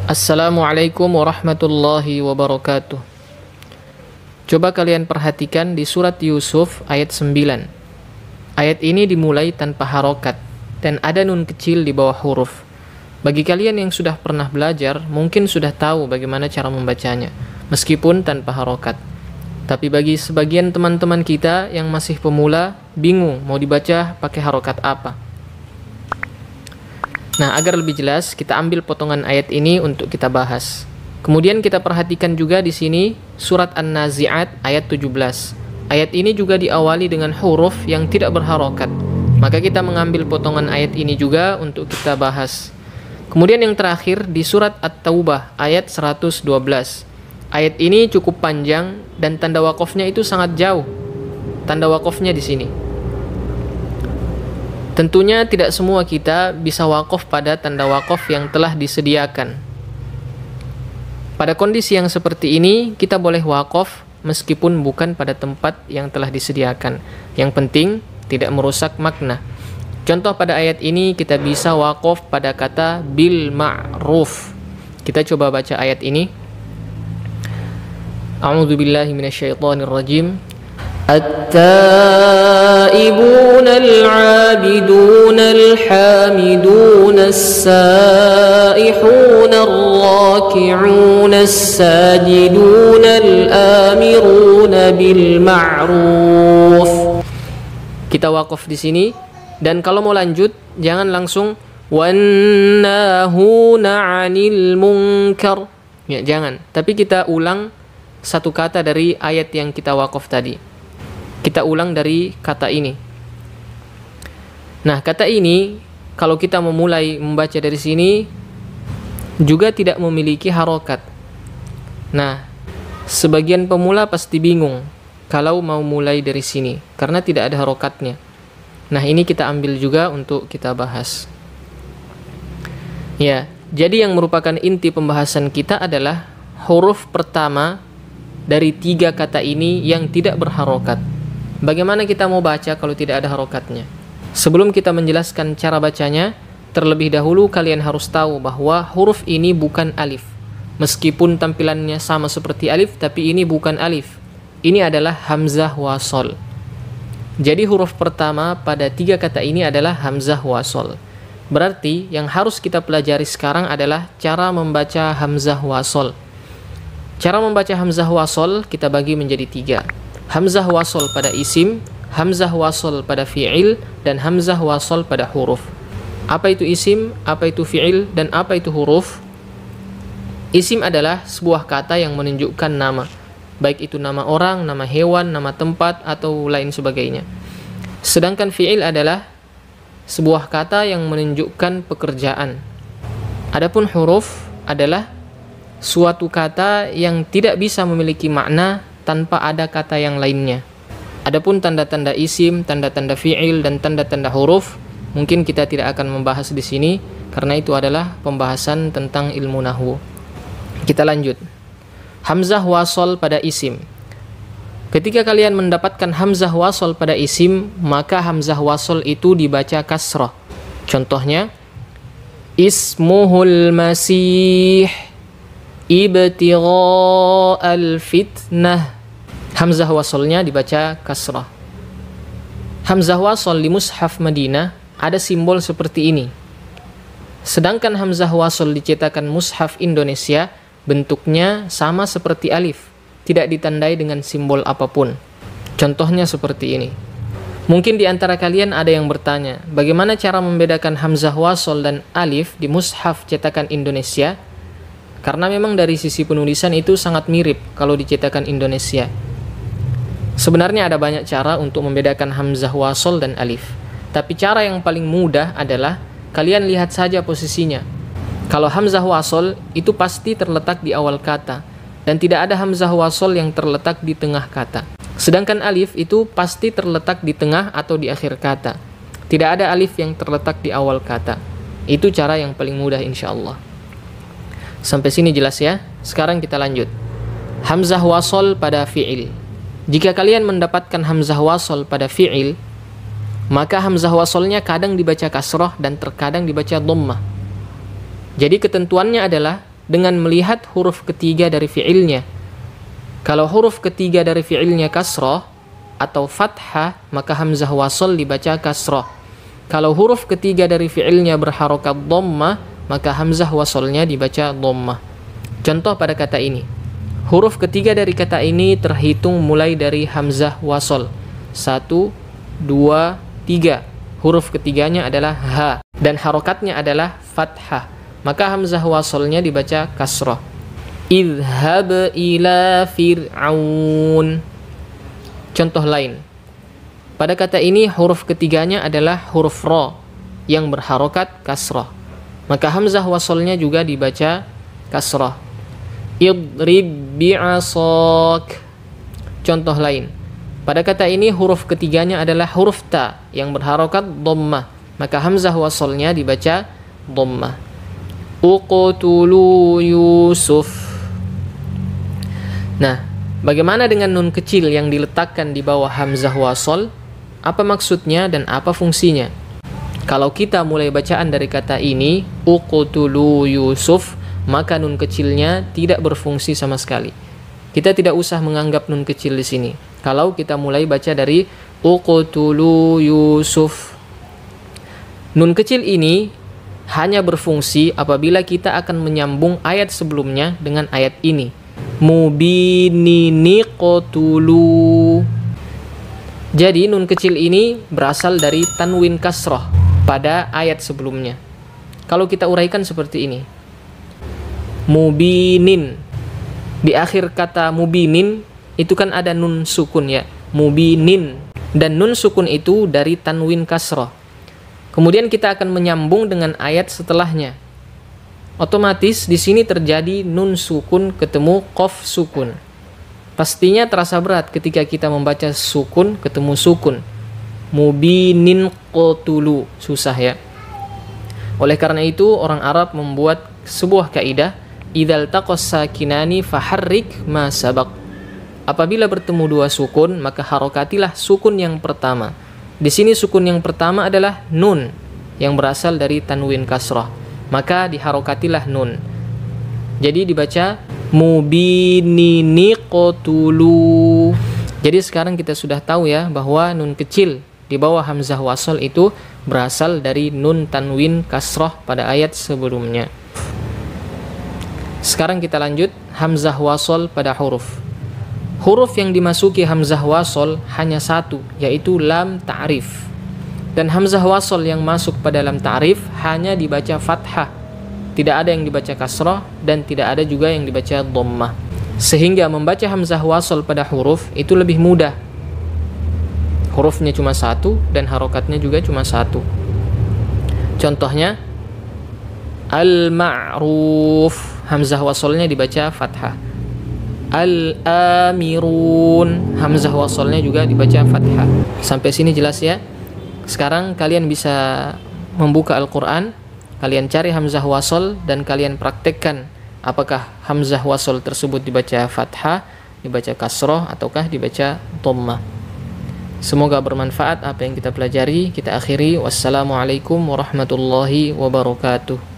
Assalamualaikum warahmatullahi wabarakatuh. Coba kalian perhatikan di surat Yusuf ayat 9. Ayat ini dimulai tanpa harokat dan ada nun kecil di bawah huruf. Bagi kalian yang sudah pernah belajar, mungkin sudah tahu bagaimana cara membacanya, meskipun tanpa harokat. Tapi bagi sebagian teman-teman kita yang masih pemula, bingung mau dibaca pakai harokat apa. Nah, agar lebih jelas, kita ambil potongan ayat ini untuk kita bahas. Kemudian kita perhatikan juga di sini surat An-Nazi'at ayat 17. Ayat ini juga diawali dengan huruf yang tidak berharokat. Maka kita mengambil potongan ayat ini juga untuk kita bahas. Kemudian yang terakhir di surat At-Taubah ayat 112. Ayat ini cukup panjang dan tanda wakofnya itu sangat jauh. Tanda wakofnya di sini. Tentunya tidak semua kita bisa wakaf pada tanda wakaf yang telah disediakan. Pada kondisi yang seperti ini, kita boleh wakaf meskipun bukan pada tempat yang telah disediakan. Yang penting, tidak merusak makna. Contoh pada ayat ini, kita bisa wakaf pada kata bil ma'ruf. Kita coba baca ayat ini. A'udzubillahi minasyaitonirrajim. التائبون العابدون الحامدون السائحون الراكعون الساجدون الآمرون بالمعروف. Kita wakaf di sini, dan kalau mau lanjut jangan langsung wannahuna 'anil munkar. Ya, jangan. Tapi kita ulang satu kata dari ayat yang kita wakaf tadi. Kita ulang dari kata ini. Nah, kata ini kalau kita memulai membaca dari sini juga tidak memiliki harokat. Nah, sebagian pemula pasti bingung kalau mau mulai dari sini karena tidak ada harokatnya. Nah, ini kita ambil juga untuk kita bahas. Ya, jadi yang merupakan inti pembahasan kita adalah huruf pertama dari 3 kata ini yang tidak berharokat. Bagaimana kita mau baca kalau tidak ada harokatnya? Sebelum kita menjelaskan cara bacanya, terlebih dahulu kalian harus tahu bahwa huruf ini bukan alif. Meskipun tampilannya sama seperti alif, tapi ini bukan alif. Ini adalah hamzah wasol. Jadi huruf pertama pada 3 kata ini adalah hamzah wasol. Berarti yang harus kita pelajari sekarang adalah cara membaca hamzah wasol. Cara membaca hamzah wasol kita bagi menjadi 3. Hamzah wasol pada isim, hamzah wasol pada fi'il, dan hamzah wasol pada huruf. Apa itu isim, apa itu fi'il, dan apa itu huruf? Isim adalah sebuah kata yang menunjukkan nama, baik itu nama orang, nama hewan, nama tempat, atau lain sebagainya. Sedangkan fi'il adalah sebuah kata yang menunjukkan pekerjaan. Adapun huruf adalah suatu kata yang tidak bisa memiliki makna tanpa ada kata yang lainnya. Adapun tanda-tanda isim, tanda-tanda fi'il, dan tanda-tanda huruf mungkin kita tidak akan membahas di sini karena itu adalah pembahasan tentang ilmu nahwu. Kita lanjut. Hamzah wasol pada isim. Ketika kalian mendapatkan hamzah wasol pada isim, maka hamzah wasol itu dibaca kasrah. Contohnya, ismuhul masih ibtigha'al fitnah. Hamzah wasolnya dibaca kasrah. Hamzah wasol di mushaf Madinah ada simbol seperti ini. Sedangkan hamzah wasol dicetakan mushaf Indonesia bentuknya sama seperti alif, tidak ditandai dengan simbol apapun. Contohnya seperti ini. Mungkin di antara kalian ada yang bertanya, bagaimana cara membedakan hamzah wasol dan alif di mushaf cetakan Indonesia? Karena memang dari sisi penulisan itu sangat mirip kalau dicetakan Indonesia. Sebenarnya ada banyak cara untuk membedakan hamzah wasol dan alif. Tapi cara yang paling mudah adalah kalian lihat saja posisinya. Kalau hamzah wasol itu pasti terletak di awal kata dan tidak ada hamzah wasol yang terletak di tengah kata. Sedangkan alif itu pasti terletak di tengah atau di akhir kata. Tidak ada alif yang terletak di awal kata. Itu cara yang paling mudah insyaallah. Sampai sini jelas ya? Sekarang kita lanjut. Hamzah wasol pada fi'il. Jika kalian mendapatkan hamzah wasol pada fi'il, maka hamzah wasolnya kadang dibaca kasroh dan terkadang dibaca dhammah. Jadi ketentuannya adalah dengan melihat huruf ketiga dari fi'ilnya. Kalau huruf ketiga dari fi'ilnya kasrah atau fathah, maka hamzah wasl dibaca kasrah. Kalau huruf ketiga dari fi'ilnya berharokat dhammah, maka hamzah waslnya dibaca dhammah. Contoh pada kata ini. Huruf ketiga dari kata ini terhitung mulai dari hamzah wasl. 1, 2, 3. Huruf ketiganya adalah ha dan harokatnya adalah fathah. Maka hamzah waslnya dibaca kasrah. Idhhab ila fir'aun. Contoh lain. Pada kata ini huruf ketiganya adalah huruf ra yang berharokat kasrah. Maka hamzah waslnya juga dibaca kasrah. Idrib bi'asak. Contoh lain. Pada kata ini huruf ketiganya adalah huruf ta yang berharokat dhammah. Maka hamzah waslnya dibaca dhammah. Uqtulu Yusuf. Nah, bagaimana dengan nun kecil yang diletakkan di bawah hamzah wasl? Apa maksudnya dan apa fungsinya? Kalau kita mulai bacaan dari kata ini, uqtulu Yusuf, maka nun kecilnya tidak berfungsi sama sekali. Kita tidak usah menganggap nun kecil di sini. Kalau kita mulai baca dari uqtulu Yusuf, nun kecil ini hanya berfungsi apabila kita akan menyambung ayat sebelumnya dengan ayat ini. Mubinini qatulu. Jadi nun kecil ini berasal dari tanwin kasrah pada ayat sebelumnya. Kalau kita uraikan seperti ini. Mubinin. Di akhir kata mubinin itu kan ada nun sukun ya. Mubinin. Dan nun sukun itu dari tanwin kasrah. Kemudian kita akan menyambung dengan ayat setelahnya. Otomatis di sini terjadi nun sukun ketemu qaf sukun. Pastinya terasa berat ketika kita membaca sukun ketemu sukun. Mubinin qatulu. Susah ya. Oleh karena itu orang Arab membuat sebuah kaidah, idzal taqas sakinani faharrik ma sabaq. Apabila bertemu dua sukun, maka harokatilah sukun yang pertama. Di sini sukun yang pertama adalah nun yang berasal dari tanwin kasrah. Maka diharokatilah nun. Jadi dibaca mubinini qatulu. Jadi sekarang kita sudah tahu ya bahwa nun kecil di bawah hamzah wasl itu berasal dari nun tanwin kasrah pada ayat sebelumnya. Sekarang kita lanjut hamzah wasl pada huruf. Huruf yang dimasuki hamzah wasl hanya satu, yaitu lam ta'rif. Dan hamzah wasl yang masuk pada lam ta'rif hanya dibaca fathah. Tidak ada yang dibaca kasrah dan tidak ada juga yang dibaca dhammah. Sehingga membaca hamzah wasl pada huruf itu lebih mudah. Hurufnya cuma satu dan harokatnya juga cuma satu. Contohnya al-ma'ruf, hamzah waslnya dibaca fathah. Al-amirun, hamzah waslnya juga dibaca fathah. Sampai sini jelas ya? Sekarang kalian bisa membuka Al-Quran, kalian cari hamzah wasl dan kalian praktekkan apakah hamzah wasl tersebut dibaca fathah, dibaca kasroh, ataukah dibaca dhammah. Semoga bermanfaat apa yang kita pelajari. Kita akhiri. Wassalamualaikum warahmatullahi wabarakatuh.